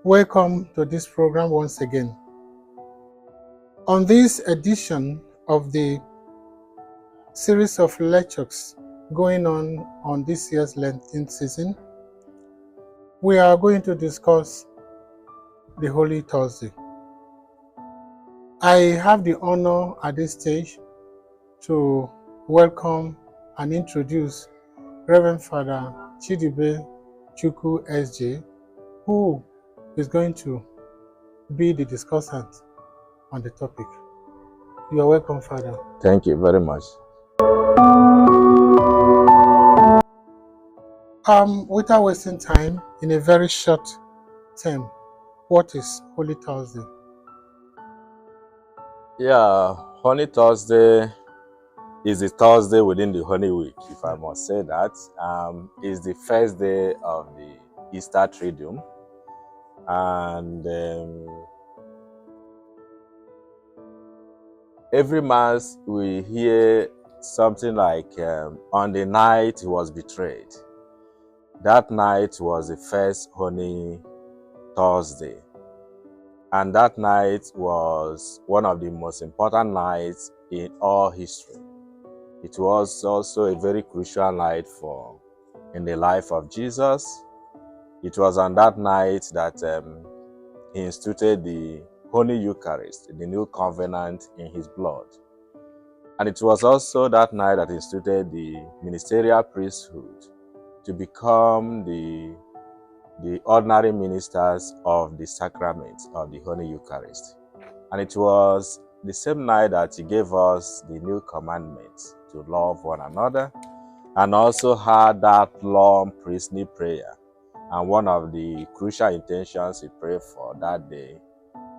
Welcome to this program once again. On this edition of the series of lectures going on this year's Lenten season, we are going to discuss the Holy Thursday. I have the honor at this stage to welcome and introduce Reverend Father Chidibe Chukwu SJ, who is going to be the discussant on the topic. You are welcome, Father. Thank you very much. Without wasting time, in a very short term, what is Holy Thursday? Yeah, Honey Thursday is the Thursday within the Honey Week, if I must say that. Is the first day of the Easter Triduum. And every Mass we hear something like, on the night he was betrayed. That night was the first Honey Thursday. And that night was one of the most important nights in all history. It was also a very crucial night in the life of Jesus. It was on that night that he instituted the Holy Eucharist, the new covenant in his blood. And it was also that night that he instituted the ministerial priesthood to become the ordinary ministers of the sacrament of the Holy Eucharist. And it was the same night that he gave us the new commandments to love one another, and also had that long priestly prayer. And one of the crucial intentions he prayed for that day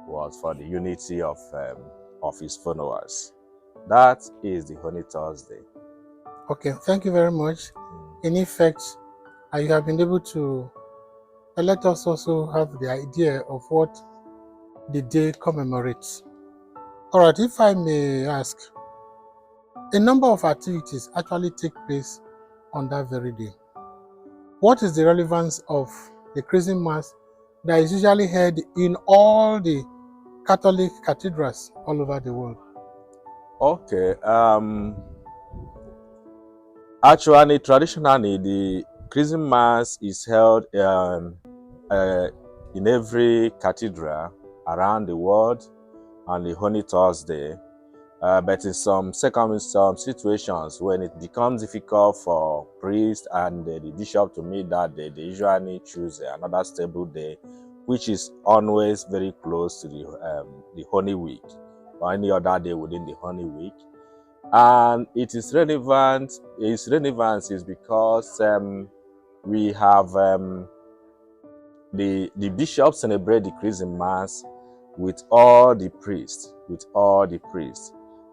was for the unity of his followers. That is the Holy Thursday. Okay, thank you very much. In effect, you have been able to let us also have the idea of what the day commemorates. All right, if I may ask, a number of activities actually take place on that very day. What is the relevance of the Chrism Mass that is usually held in all the Catholic cathedrals all over the world? Okay. Actually, traditionally, the Chrism Mass is held in every cathedral around the world on the Holy Thursday. But in some situations, when it becomes difficult for priest and the bishop to meet that day, they usually choose another stable day, which is always very close to the Holy Week or any other day within the Holy Week. And it is relevant. Its relevance is because we have the bishop celebrate the Chrism Mass with all the priests,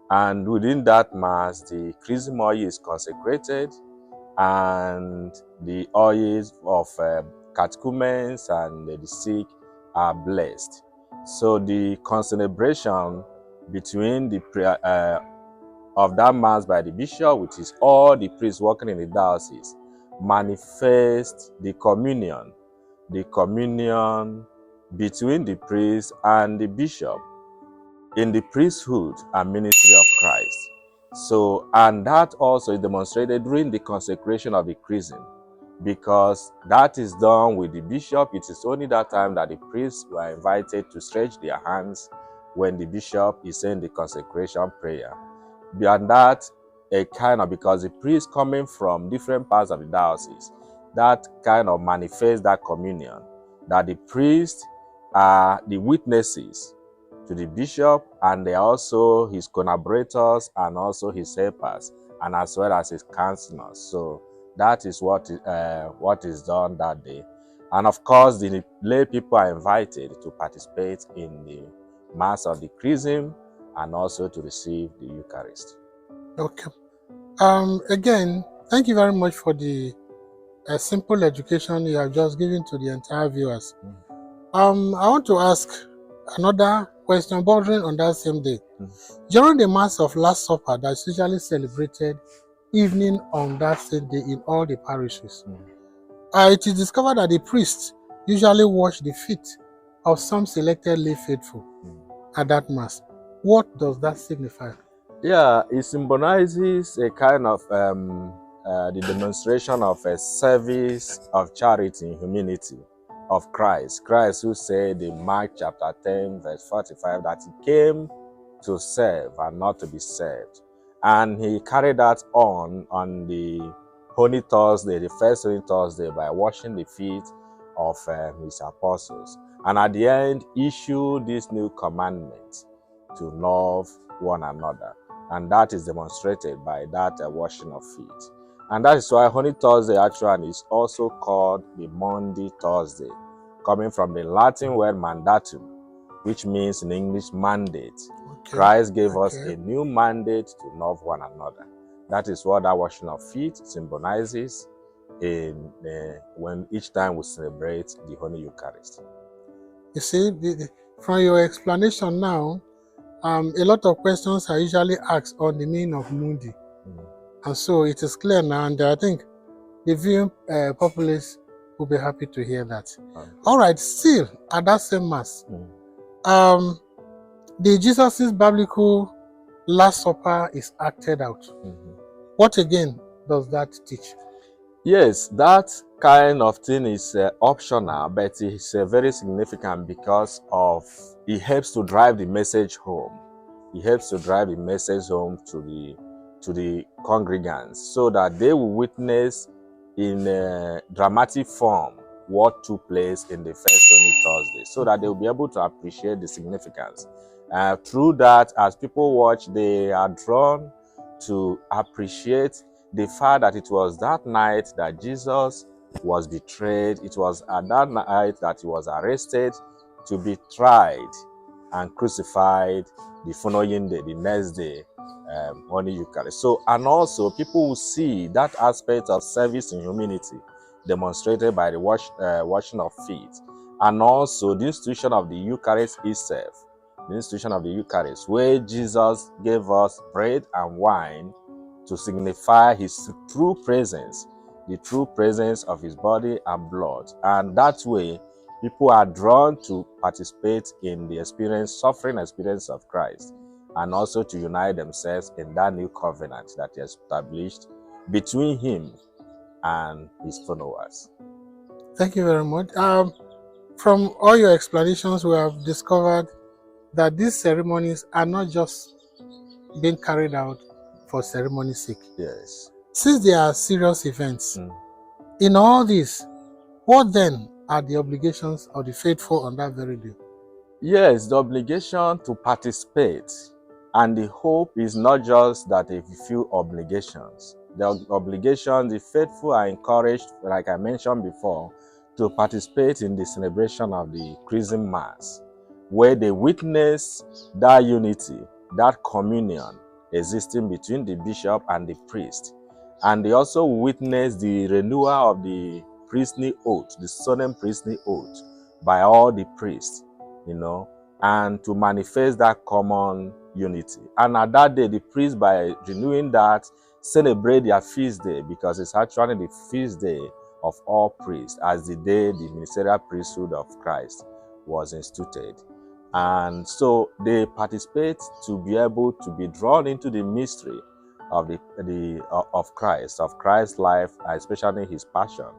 and within that Mass, the Chrism oil is consecrated, and the oils of catechumens and the sick are blessed. So the concelebration between the of that Mass by the bishop, which is all the priests working in the diocese, manifests the communion between the priest and the bishop in the priesthood and ministry of Christ. So, and that also is demonstrated during the consecration of the chrism, because that is done with the bishop. It is only that time that the priests were invited to stretch their hands when the bishop is saying the consecration prayer. Beyond that, because the priest coming from different parts of the diocese, that kind of manifests that communion, that the priests are the witnesses to the bishop, and they are also his collaborators and also his helpers, and as well as his counselors. So that is what is done that day. And of course, the lay people are invited to participate in the Mass of the Chrism and also to receive the Eucharist. Okay. Again, thank you very much for the simple education you have just given to the entire viewers. I want to ask another question bordering on that same day. During the Mass of Last Supper that's usually celebrated evening on that same day in all the parishes, it is discovered that the priests usually wash the feet of some selected lay faithful at that Mass. What does that signify? Yeah, it symbolizes a kind of the demonstration of a service of charity and humanity of Christ. Christ who said in Mark chapter 10 verse 45 that he came to serve and not to be served. And he carried that on the Holy Thursday, the first Holy Thursday, by washing the feet of his apostles. And at the end, issued this new commandment to love one another. And that is demonstrated by that washing of feet. And that is why Holy Thursday actually is also called the Maundy Thursday, coming from the Latin word mandatum, which means in English mandate. Okay. Christ gave us a new mandate to love one another. That is what that washing of feet symbolizes when each time we celebrate the Holy Eucharist. You see, from your explanation now, a lot of questions are usually asked on the meaning of Mundi. And so it is clear now, and I think the viewing populace will be happy to hear that. Okay. All right, still at that same Mass, the Jesus' biblical Last Supper is acted out. What again does that teach? Yes, that kind of thing is optional, but it's very significant because it helps to drive the message home. It helps to drive the message home to the congregants, so that they will witness in a dramatic form what took place in the first Holy Thursday, so that they will be able to appreciate the significance. Through that, as people watch, they are drawn to appreciate the fact that it was that night that Jesus was betrayed. It was at that night that he was arrested to be tried and crucified the following day, the next day, Holy Eucharist. So, and also people will see that aspect of service and humility demonstrated by the washing of feet, and also the institution of the Eucharist itself, the institution of the Eucharist, where Jesus gave us bread and wine to signify his true presence, the true presence of his body and blood. And that way, people are drawn to participate in the suffering experience of Christ, and also to unite themselves in that new covenant that he established between him and his followers. Thank you very much. From all your explanations, we have discovered that these ceremonies are not just being carried out for ceremony's sake. Yes. Since they are serious events, in all this, what then are the obligations of the faithful on that very day? Yes, the obligation to participate. And the hope is not just that they fulfill obligations. The obligation, the faithful are encouraged, like I mentioned before, to participate in the celebration of the Chrism Mass, where they witness that unity, that communion existing between the bishop and the priest. And they also witness the renewal of the priestly oath, the solemn priestly oath, by all the priests, and to manifest that common unity. And at that day, the priests, by renewing that, celebrate their feast day, because it's actually the feast day of all priests, as the day the ministerial priesthood of Christ was instituted. And so they participate to be able to be drawn into the mystery of of Christ's life, especially his passion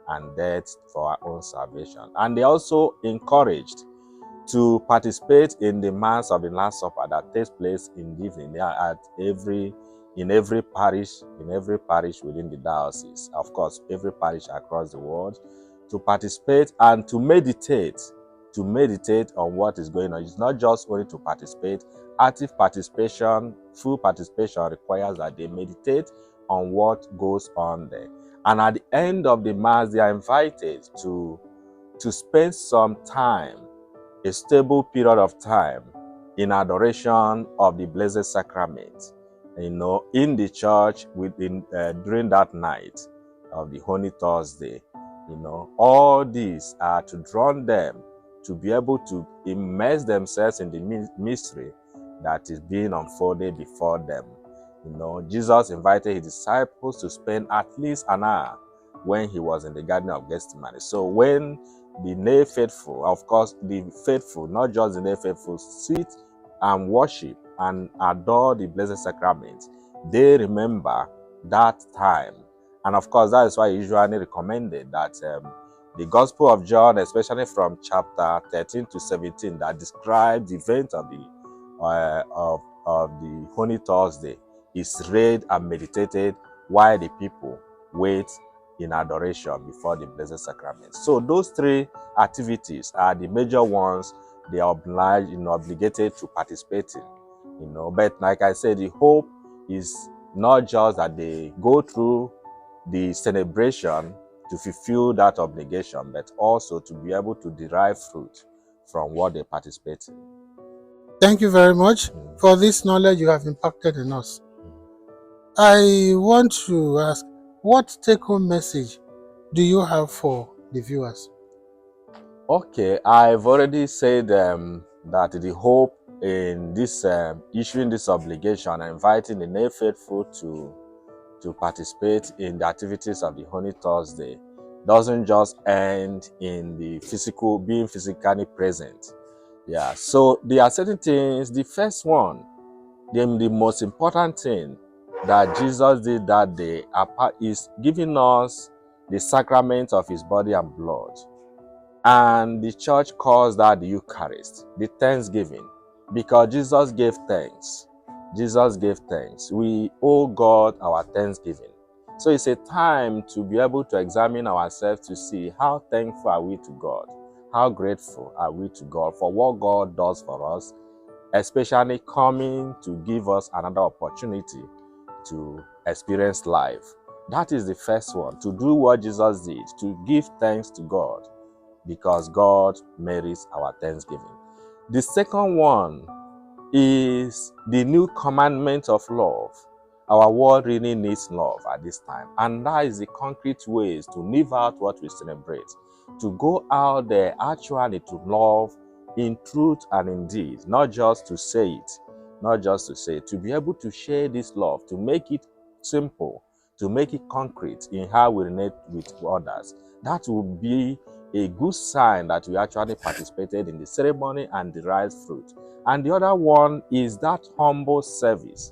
and death for our own salvation. And they also encouraged to participate in the Mass of the Last Supper that takes place in the evening in every parish within the diocese. Of course, every parish across the world, to participate and to meditate on what is going on. It's not just only to participate. Active participation, full participation requires that they meditate on what goes on there. And at the end of the Mass, they are invited to spend some time, a stable period of time, in adoration of the Blessed Sacrament, in the church during that night of the Holy Thursday. All these are to draw them to be able to immerse themselves in the mystery that is being unfolded before them. Jesus invited his disciples to spend at least an hour when he was in the Garden of Gethsemane. So when the lay faithful, of course, the faithful, not just the lay faithful, sit and worship and adore the Blessed Sacrament, they remember that time. And of course, that is why I usually recommended that the Gospel of John, especially from chapter 13 to 17, that describes the event of the Holy Thursday, is read and meditated while the people wait in adoration before the Blessed Sacrament. So those three activities are the major ones they are obliged, obligated to participate in. But like I said, the hope is not just that they go through the celebration to fulfill that obligation, but also to be able to derive fruit from what they participate in. Thank you very much for this knowledge you have impacted in us. I want to ask, what take-home message do you have for the viewers? Okay, I've already said that the hope in this issuing this obligation and inviting the lay faithful to participate in the activities of the Holy Thursday doesn't just end in the being physically present. Yeah, so there are certain things. The first one, the most important thing that Jesus did that day is giving us the sacrament of his body and blood. And the church calls that the Eucharist, the thanksgiving, because Jesus gave thanks. Jesus gave thanks. We owe God our thanksgiving. So it's a time to be able to examine ourselves to see how thankful are we to God, how grateful are we to God for what God does for us, especially coming to give us another opportunity to experience life. That is the first one, to do what Jesus did, to give thanks to God, because God merits our thanksgiving. The second one is the new commandment of love. Our world really needs love at this time, and that is the concrete ways to live out what we celebrate, to go out there actually to love in truth and in deed, not just to say it, to be able to share this love, to make it simple, to make it concrete in how we relate with others. That will be a good sign that we actually participated in the ceremony and derived fruit. And the other one is that humble service,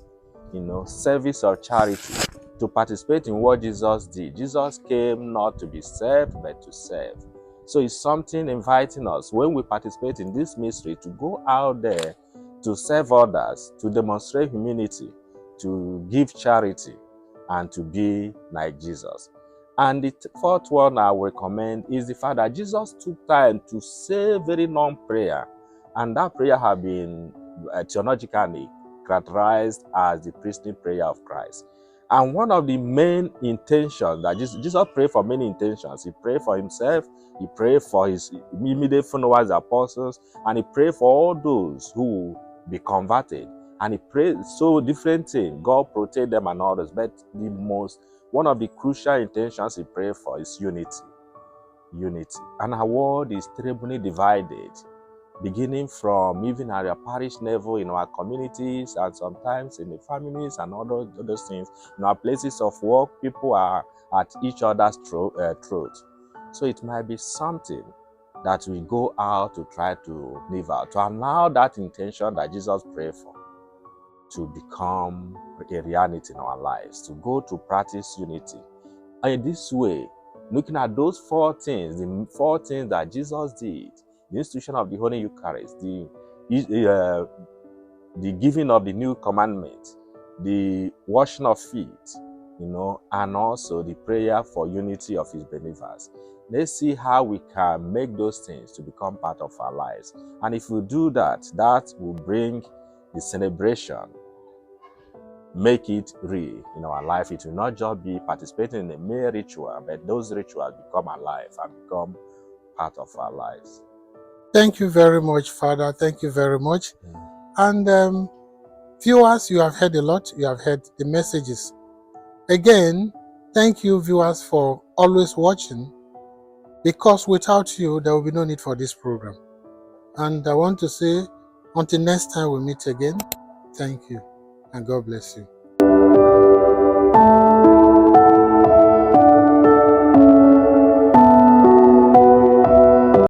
service of charity, to participate in what Jesus did. Jesus came not to be served, but to serve. So it's something inviting us when we participate in this mystery to go out there to serve others, to demonstrate humility, to give charity, and to be like Jesus. And the fourth one I will recommend is the fact that Jesus took time to say a very long prayer. And that prayer has been theologically characterized as the priestly prayer of Christ. And one of the main intentions that Jesus prayed for many intentions. He prayed for himself, he prayed for his immediate followers, the apostles, and he prayed for all those who will be converted. And he prayed so different things. God protect them and others. But one of the crucial intentions he prayed for is unity. Unity. And our world is terribly divided, beginning from even at our parish level, in our communities, and sometimes in the families and other things. In our places of work, people are at each other's throat. So it might be something that we go out to try to live out, to allow that intention that Jesus prayed for to become a reality in our lives, to go to practice unity. And in this way, looking at those the 4 things that Jesus did, the institution of the Holy Eucharist, the giving of the new commandment, the washing of feet, and also the prayer for unity of his believers. Let's see how we can make those things to become part of our lives. And if we do that, that will bring the celebration, make it real in our life. It will not just be participating in a mere ritual, but those rituals become alive and become part of our lives. Thank you very much, Father. Thank you very much. And viewers, you have heard a lot. You have heard the messages. Again, thank you, viewers, for always watching, because without you, there will be no need for this program. And I want to say, until next time we meet again, thank you, and God bless you.